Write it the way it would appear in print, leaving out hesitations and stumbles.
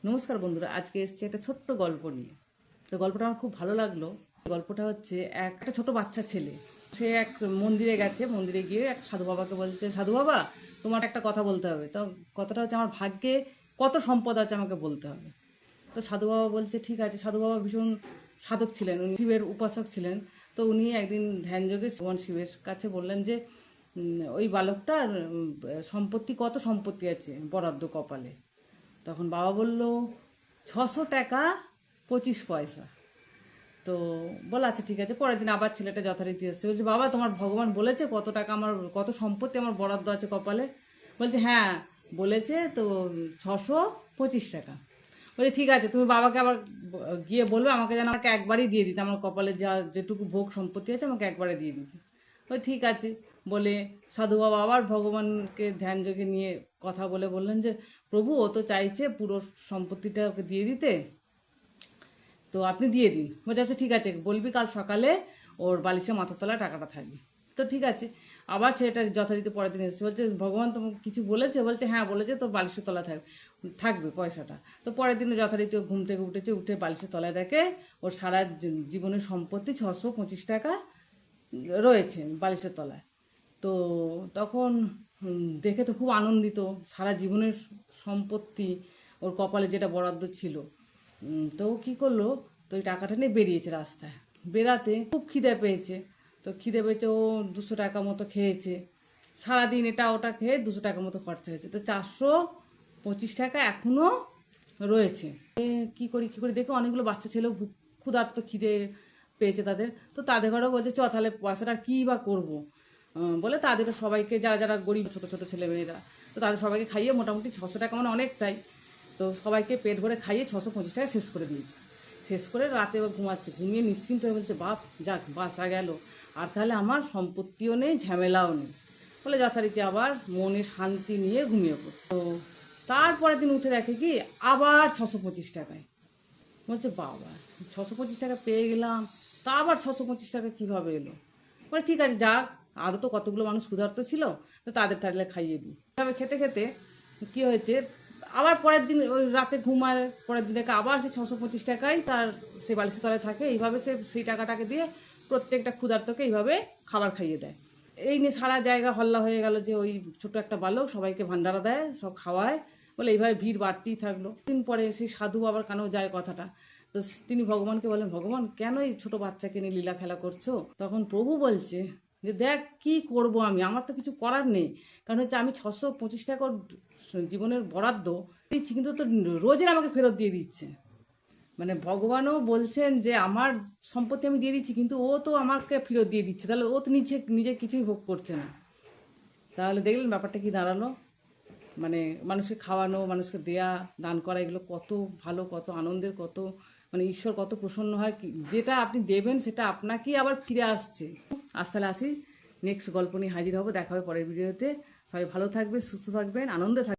নমস্কার বন্ধুরা, আজকে এসেছি একটা ছোট্ট গল্প নিয়ে। তো গল্পটা আমার খুব ভালো লাগলো। গল্পটা হচ্ছে একটা ছোট বাচ্চা ছেলে, সে এক মন্দিরে গেছে। মন্দিরে গিয়ে এক সাধু বাবাকে বলছে, সাধু বাবা তোমার একটা কথা বলতে হবে। তো কথাটা হচ্ছে, আমার ভাগ্যে কত সম্পদ আছে আমাকে বলতে হবে। তো সাধু বাবা বলছে ঠিক আছে। সাধু বাবা ভীষণ সাধক ছিলেন, উনি শিবের উপাসক ছিলেন। তো উনি একদিন ধ্যানযোগে ভগবান শিবের কাছে বললেন যে ওই বালকটার সম্পত্তি, কত সম্পত্তি আছে বরাদ্দ কপালে। তখন বাবা বলল 600 টাকা 25 পয়সা। তো বলা আছে ঠিক আছে। পরের দিন আবার ছেলেটা যথারীতি এসছে, বলছে বাবা তোমার ভগবান বলেছে কত টাকা আমার, কত সম্পত্তি আমার বরাদ্দ আছে কপালে? বলছে হ্যাঁ বলেছে তো, 625 টাকা। বলছে ঠিক আছে, তুমি বাবাকে আবার গিয়ে বলবে আমাকে যেন আমাকে একবারই দিয়ে দিতে, আমার কপালে যা যেটুকু ভোগ সম্পত্তি আছে আমাকে একবারে দিয়ে দিতে। ওই ঠিক আছে বলে সাধু বাবা আবার ভগবানকে ধ্যান যোগে নিয়ে কথা বলে বললেন যে প্রভু ও তো চাইছে পুরো সম্পত্তিটা ওকে দিয়ে দিতে, তো আপনি দিয়ে দিন। বলছে আচ্ছা ঠিক আছে, বলবি কাল সকালে ওর বালিশের মাথার তলায় টাকাটা থাকবে। তো ঠিক আছে। আবার ছেলেটা যথারীতি পরের দিন এসেছে, বলছে ভগবান তোমাকে কিছু বলেছে? বলছে হ্যাঁ বলেছে, তোর বালিশের তলায় থাকবে পয়সাটা। তো পরের দিনে যথারীতি ও ঘুম থেকে উঠেছে, উঠে বালিশের তলায় দেখে ওর সারা জীবনের সম্পত্তি 625 টাকা রয়েছে বালিশের তলায়। তো তখন দেখে তো খুব আনন্দিত, সারা জীবনের সম্পত্তি ওর কপালে যেটা বরাদ্দ ছিল। তো ও কী করলো, তো ওই টাকাটা নিয়ে বেরিয়েছে রাস্তায়। বেরাতে খুব খিদে পেয়েছে। তো খিদে পেয়েছে, ও 200 টাকা মতো খেয়েছে। সারাদিন এটা ওটা খেয়ে 200 টাকা মতো খরচা হয়েছে। তো 425 টাকা এখনও রয়েছে। কী করি দেখে অনেকগুলো বাচ্চা ছেলেও ক্ষুধার্ত, খিদে পেয়েছে তাদের। তো তাদের ঘরেও বলছে চ তাহলে পয়সাটা কী বা করবো। বলে তাদেরও সবাইকে, যারা যারা গরিব ছোটো ছোটো ছেলেমেয়েরা, তো তাদের সবাইকে খাইয়ে মোটামুটি 600 টাকা মানে অনেকটাই। তো সবাইকে পেট ভরে খাইয়ে 625 টাকা শেষ করে দিয়েছে। শেষ করে রাতে এবার ঘুমাচ্ছে, ঘুমিয়ে নিশ্চিন্ত হয়ে বলছে বাপ যাক বাঁচা গেল, আর তাহলে আমার সম্পত্তিও নেই, ঝামেলাও নেই। বলে যথারীতি আবার মনে শান্তি নিয়ে ঘুমিয়ে পড়ছে। তো তারপরের দিন উঠে দেখে কি আবার 625 টাকায়। বলছে বাবা 625 টাকা পেয়ে গেলাম, তা আবার 625 টাকা কীভাবে এলো? বলে ঠিক আছে যাক, আরও তো কতগুলো মানুষ ক্ষুধার্ত ছিল, তো তাদের তাহলে খাইয়ে দিই। এভাবে খেতে খেতে কী হয়েছে, আবার পরের দিন ওই রাতে ঘুমায়, পরের দিন থেকে আবার সেই 625 টাকাই তার সেই বালিশের তলায় থাকে। এইভাবে সে সেই টাকাটাকে দিয়ে প্রত্যেকটা ক্ষুধার্তকে এইভাবে খাবার খাইয়ে দেয়। এই নিয়ে সারা জায়গা হল্লা হয়ে গেল যে ওই ছোট একটা বালক সবাইকে ভান্ডারা দেয়, সব খাওয়ায়। বলে এইভাবে ভিড় বাড়তেই থাকলো। দিন পরে সেই সাধু আবার কানেও যায় কথাটা। তো তিনি ভগবানকে বলেন, ভগবান কেন এই ছোট বাচ্চাকে নিয়ে লীলা খেলা করছো? তখন প্রভু বলছে যে দেখ কি করব আমি, আমার তো কিছু করার নেই। কারণ হচ্ছে আমি 625 টাকার জীবনের বরাদ্দ দিচ্ছি, কিন্তু তো রোজের আমাকে ফেরত দিয়ে দিচ্ছে। মানে ভগবানও বলছেন যে আমার সম্পত্তি আমি দিয়ে দিচ্ছি, কিন্তু ও তো আমাকে ফেরত দিয়ে দিচ্ছে, তাহলে ও তো নিজে নিজে কিছুই ভোগ করছে না। তাহলে দেখলেন ব্যাপারটা কি দাঁড়ালো। মানে মানুষকে খাওয়ানো, মানুষকে দেয়া, দান করা, এগুলো কত ভালো, কত আনন্দের, কত মানে ঈশ্বর কত প্রসন্ন হয়। যেটা আপনি দেবেন সেটা আপনাকেই আবার ফিরে আসছে। আজ তাহলে আসি, নেক্সট গল্প নিয়ে হাজির হব। দেখা হবে পরের ভিডিওতে। সবাই ভালো থাকবেন, সুস্থ থাকবেন, আনন্দে থাকবেন।